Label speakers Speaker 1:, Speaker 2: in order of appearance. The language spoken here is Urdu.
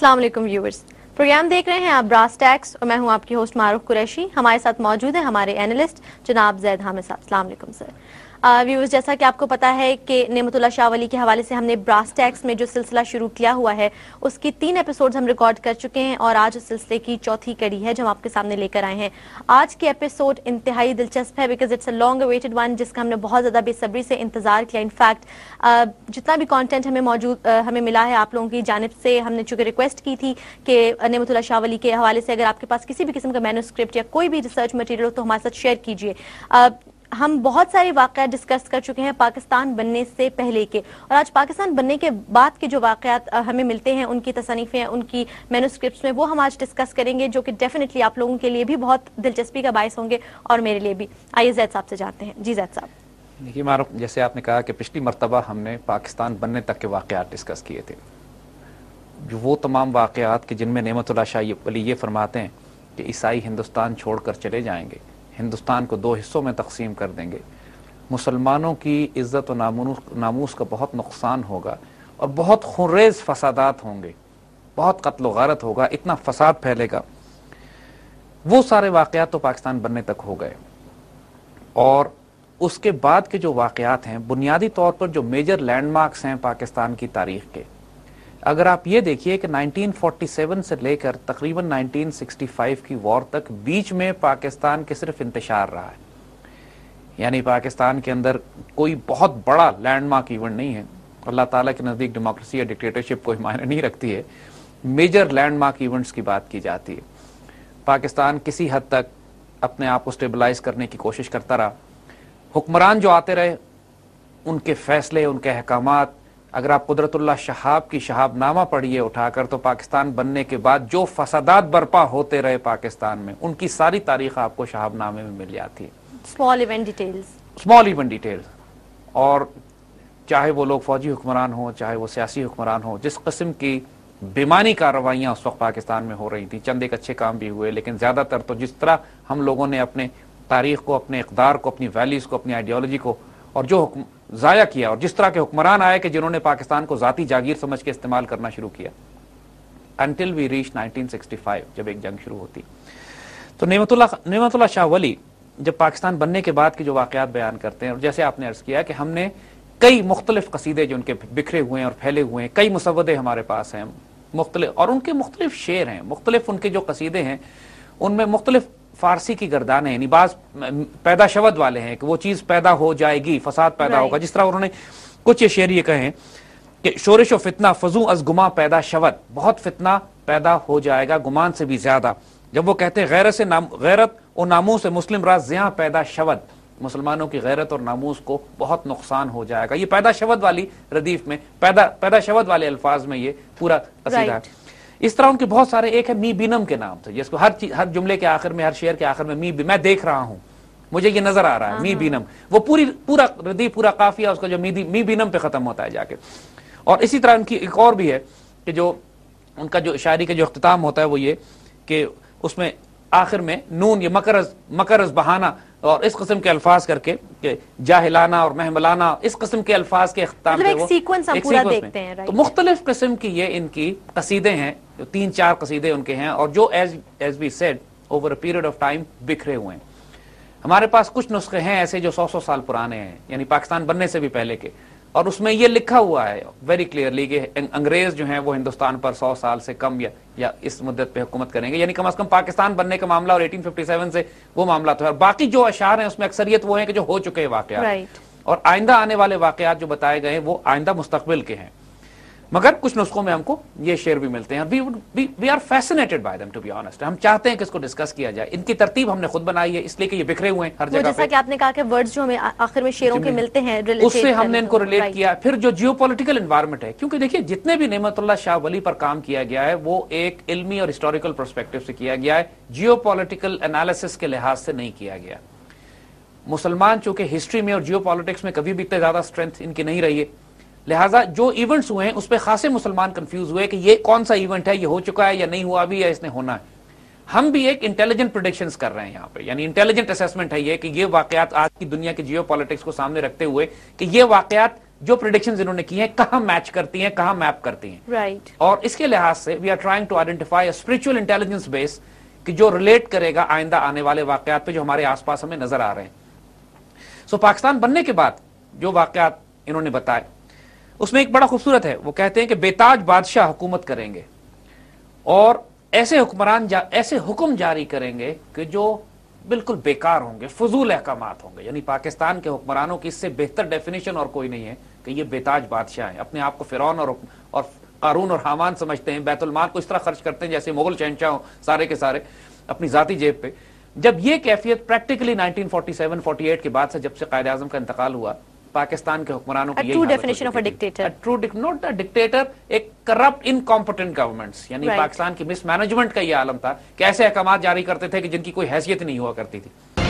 Speaker 1: السلام علیکم ویورز، پروگرام دیکھ رہے ہیں آپ براس ٹیکس اور میں ہوں آپ کی ہوسٹ معروف قریشی. ہمارے ساتھ موجود ہیں ہمارے اینالسٹ جناب زید حامد صاحب. السلام علیکم سر. ویورز، جیسا کہ آپ کو پتا ہے کہ نعمت اللہ شاہ ولی کے حوالے سے ہم نے براس ٹیکس میں جو سلسلہ شروع کیا ہوا ہے اس کی 3 ایپیسوڈز ہم ریکارڈ کر چکے ہیں اور آج اس سلسلے کی چوتھی کڑی ہے جو ہم آپ کے سامنے لے کر آئے ہیں. آج کی ایپیسوڈ انتہائی دلچسپ ہے because it's a long awaited one, جس کا ہم نے بہت زیادہ بے صبری سے انتظار کیا. انفیکٹ جتنا بھی کانٹینٹ ہمیں ملا ہے آپ لوگوں کی جانب سے، ہم نے چونکہ ریکویسٹ کی تھی کہ نعمت اللہ شاہ ولی کے حوالے سے اگر آپ کے پاس کسی بھی قسم کا مینوسکرپٹ یا کوئی بھی ریسرچ مٹیریل ہو تو ہمارے ساتھ شیئر کیجیے. ہم بہت سارے واقعات ڈسکس کر چکے ہیں پاکستان بننے سے پہلے کے، اور آج پاکستان بننے کے بعد کے جو واقعات ہمیں ملتے ہیں، ان کی تصانیفیں، ان کی مینوسکرپٹس میں، وہ ہم آج ڈسکس کریں گے، جو کہ ڈیفینیٹلی آپ لوگوں کے لیے بھی بہت دلچسپی کا باعث ہوں گے اور میرے لیے بھی. آئیے زید صاحب سے جانتے ہیں. جی زید صاحب.
Speaker 2: دیکھیے معروف، جیسے آپ نے کہا کہ پچھلی مرتبہ ہم نے پاکستان بننے تک کے واقعات ڈسکس کیے تھے، جو وہ تمام واقعات کہ جن میں نعمت اللہ شاہ ولی یہ فرماتے ہیں کہ عیسائی ہندوستان چھوڑ کر چلے جائیں گے، ہندوستان کو 2 حصوں میں تقسیم کر دیں گے، مسلمانوں کی عزت و ناموس کا بہت نقصان ہوگا اور بہت خونریز فسادات ہوں گے، بہت قتل و غارت ہوگا، اتنا فساد پھیلے گا. وہ سارے واقعات تو پاکستان بننے تک ہو گئے. اور اس کے بعد کے جو واقعات ہیں، بنیادی طور پر جو میجر لینڈ مارکس ہیں پاکستان کی تاریخ کے، اگر آپ یہ دیکھیے کہ 1947 سے لے کر تقریباً 1965 کی وار تک بیچ میں پاکستان کے صرف انتشار رہا ہے. یعنی پاکستان کے اندر کوئی بہت بڑا لینڈ مارک ایونٹ نہیں ہے. اللہ تعالیٰ کے نزدیک ڈیموکریسی یا ڈکٹیٹرشپ کوئی معنی نہیں رکھتی ہے. میجر لینڈ مارک ایونٹس کی بات کی جاتی ہے. پاکستان کسی حد تک اپنے آپ کو سٹیبلائز کرنے کی کوشش کرتا رہا. حکمران جو آتے رہے، ان کے فیصلے، ان کے احکامات، اگر آپ قدرت اللہ شہاب کی شہاب نامہ پڑھیے اٹھا کر، تو پاکستان بننے کے بعد جو فسادات برپا ہوتے رہے پاکستان میں، ان کی ساری تاریخ آپ کو شہاب نامے میں مل جاتی ہے.
Speaker 1: Small event
Speaker 2: details. اور چاہے وہ لوگ فوجی حکمران ہوں، چاہے وہ سیاسی حکمران ہوں، جس قسم کی بیمانی کارروائیاں اس وقت پاکستان میں ہو رہی تھیں، چند ایک اچھے کام بھی ہوئے، لیکن زیادہ تر تو جس طرح ہم لوگوں نے اپنے تاریخ کو، اپنے اقدار کو، اپنی ویلیوز کو، اپنی آئیڈیالوجی کو اور جو ضائع کیا، اور جس طرح کے حکمران آئے کہ جنہوں نے پاکستان کو ذاتی جاگیر سمجھ کے استعمال کرنا شروع کیا، انٹل وی ریچ 1965 جب ایک جنگ شروع ہوتی. تو نعمت اللہ شاہ ولی جب پاکستان بننے کے بعد کے جو واقعات بیان کرتے ہیں، اور جیسے آپ نے عرض کیا کہ ہم نے کئی مختلف قصیدے جو ان کے بکھرے ہوئے ہیں اور پھیلے ہوئے ہیں، کئی مسودے ہمارے پاس ہیں مختلف، اور ان کے مختلف شعر ہیں، مختلف ان کے جو قصیدے ہیں ان میں مختلف فارسی کی گردانیں ہیں. یعنی بعض پیدا شود والے ہیں کہ وہ چیز پیدا ہو جائے گی، فساد پیدا ہوگا. جس طرح انہوں نے کچھ یہ شعر یہ کہے ہیں کہ شورش و فتنہ فضو از گما پیدا شود، بہت فتنہ پیدا ہو جائے گا گمان سے بھی زیادہ. جب وہ کہتے ہیں غیرت و ناموس مسلم راز زیاں پیدا شود، مسلمانوں کی غیرت اور ناموس کو بہت نقصان ہو جائے گا. یہ پیدا شود والی ردیف میں، پیدا شود والے الفاظ میں یہ پورا قصیدہ ہے. اس طرح ان کے بہت سارے، ایک ہے می بینم کے نام سے، جس کو ہر جملے کے آخر میں، ہر شعر کے آخر میں میں دیکھ رہا ہوں، مجھے یہ نظر آ رہا ہے، می بینم. وہ پورا ردیف، پورا قافیہ اس کا جو می بینم پہ ختم ہوتا ہے جا کے. اور اسی طرح ان کی ایک اور بھی ہے کہ جو ان کا جو شاعری کا جو اختتام ہوتا ہے وہ یہ کہ اس میں آخر میں نون، یہ مکرز بہانہ اور اس قسم کے الفاظ کر کے کہ جاہلانہ اور محملانہ، اس قسم کے الفاظ کے اختتام پہ وہ
Speaker 1: سیکوینس ہم پورا دیکھتے ہیں.
Speaker 2: تو مختلف قسم کی یہ ان کی قصیدے ہیں، 3-4 قصیدے ان کے ہیں، اور جو as we said over a period of time بکھرے ہوئے ہیں. ہمارے پاس کچھ نسخے ہیں ایسے جو 100 سال پرانے ہیں، یعنی پاکستان بننے سے بھی پہلے کے، اور اس میں یہ لکھا ہوا ہے ویری کلیئرلی کہ انگریز جو ہیں وہ ہندوستان پر 100 سال سے کم یا اس مدت پہ حکومت کریں گے. یعنی کم از کم پاکستان بننے کا معاملہ اور 1857 سے وہ معاملہ تو ہے. اور باقی جو اشعار ہیں اس میں اکثریت وہ ہیں کہ جو ہو چکے واقعات، اور آئندہ آنے والے واقعات جو بتائے گئے ہیں وہ آئندہ مستقبل کے ہیں. مگر کچھ نسخوں میں ہم کو یہ شعر بھی ملتے ہیں. We are fascinated by them to be honest. ہم چاہتے ہیں کہ اس کو ڈسکس کیا جائے. ان کی ترتیب ہم نے خود بنائی ہے اس لیے کہ یہ بکھرے ہوئے ہیں ہر جگہ پہ.
Speaker 1: جیسا کہ آپ نے کہا کہ ورڈز جو ہمیں آخر میں شعروں کے ملتے ہیں،
Speaker 2: اس سے ہم نے ان کو ریلیٹ کیا. پھر جو جیو پولیٹیکل انوائرمنٹ ہے، کیونکہ دیکھیے جتنے بھی نعمت اللہ شاہ ولی پر کام کیا گیا ہے وہ ایک علمی اور ہسٹوریکل پرسپیکٹو سے کیا گیا ہے، جیو پولیٹیکل انالیسس کے لحاظ سے نہیں کیا گیا. مسلمان چونکہ ہسٹری میں اور جیو پالیٹکس میں کبھی بھی اتنے زیادہ اسٹرینتھ ان کی نہیں رہی ہے، لہٰذا جو ایونٹس ہوئے ہیں اس پہ خاصے مسلمان کنفیوز ہوئے کہ یہ کون سا ایونٹ ہے، یہ ہو چکا ہے یا نہیں ہوا ابھی، یا اس نے ہونا ہے. ہم بھی ایک انٹیلیجنٹ پریڈکشنز کر رہے ہیں یہاں پہ، یعنی انٹیلیجنٹ اسیسمنٹ ہے یہ کہ یہ واقعات آج کی دنیا کے جیو پالیٹکس کو سامنے رکھتے ہوئے کہ یہ واقعات جو پریڈکشنز انہوں نے کی ہیں کہاں میچ کرتی ہیں, کہاں میپ کرتی ہیں.
Speaker 1: رائٹ.
Speaker 2: اور اس کے لحاظ سے we are trying to identify spiritual intelligence base کہ جو ریلیٹ کرے گا آئندہ آنے والے واقعات پہ جو ہمارے آس پاس ہمیں نظر آ رہے ہیں. سو پاکستان بننے کے بعد جو واقعات انہوں نے بتائے اس میں ایک بڑا خوبصورت ہے, وہ کہتے ہیں کہ بے تاج بادشاہ حکومت کریں گے اور ایسے حکمران ایسے حکم جاری کریں گے کہ جو بالکل بیکار ہوں گے, فضول احکامات ہوں گے. یعنی پاکستان کے حکمرانوں کی اس سے بہتر ڈیفینیشن اور کوئی نہیں ہے کہ یہ بے تاج بادشاہ ہیں, اپنے آپ کو فرعون اور قارون اور حامان سمجھتے ہیں, بیت المال کو اس طرح خرچ کرتے ہیں جیسے مغل شہنشاہ ہوں سارے کے سارے اپنی ذاتی جیب پہ. جب یہ کیفیت پریکٹیکلی 1947-48 کے بعد سے جب سے قائد اعظم کا انتقال ہوا, پاکستان کے حکمرانوں کی
Speaker 1: true definition of a dictator,
Speaker 2: not a dictator, ایک کرپٹ انکمپٹنٹ گورنمنٹس. یعنی پاکستان کی مس مینجمنٹ کا یہ عالم تھا کہ ایسے احکامات جاری کرتے تھے کہ جن کی کوئی حیثیت نہیں ہوا کرتی تھی.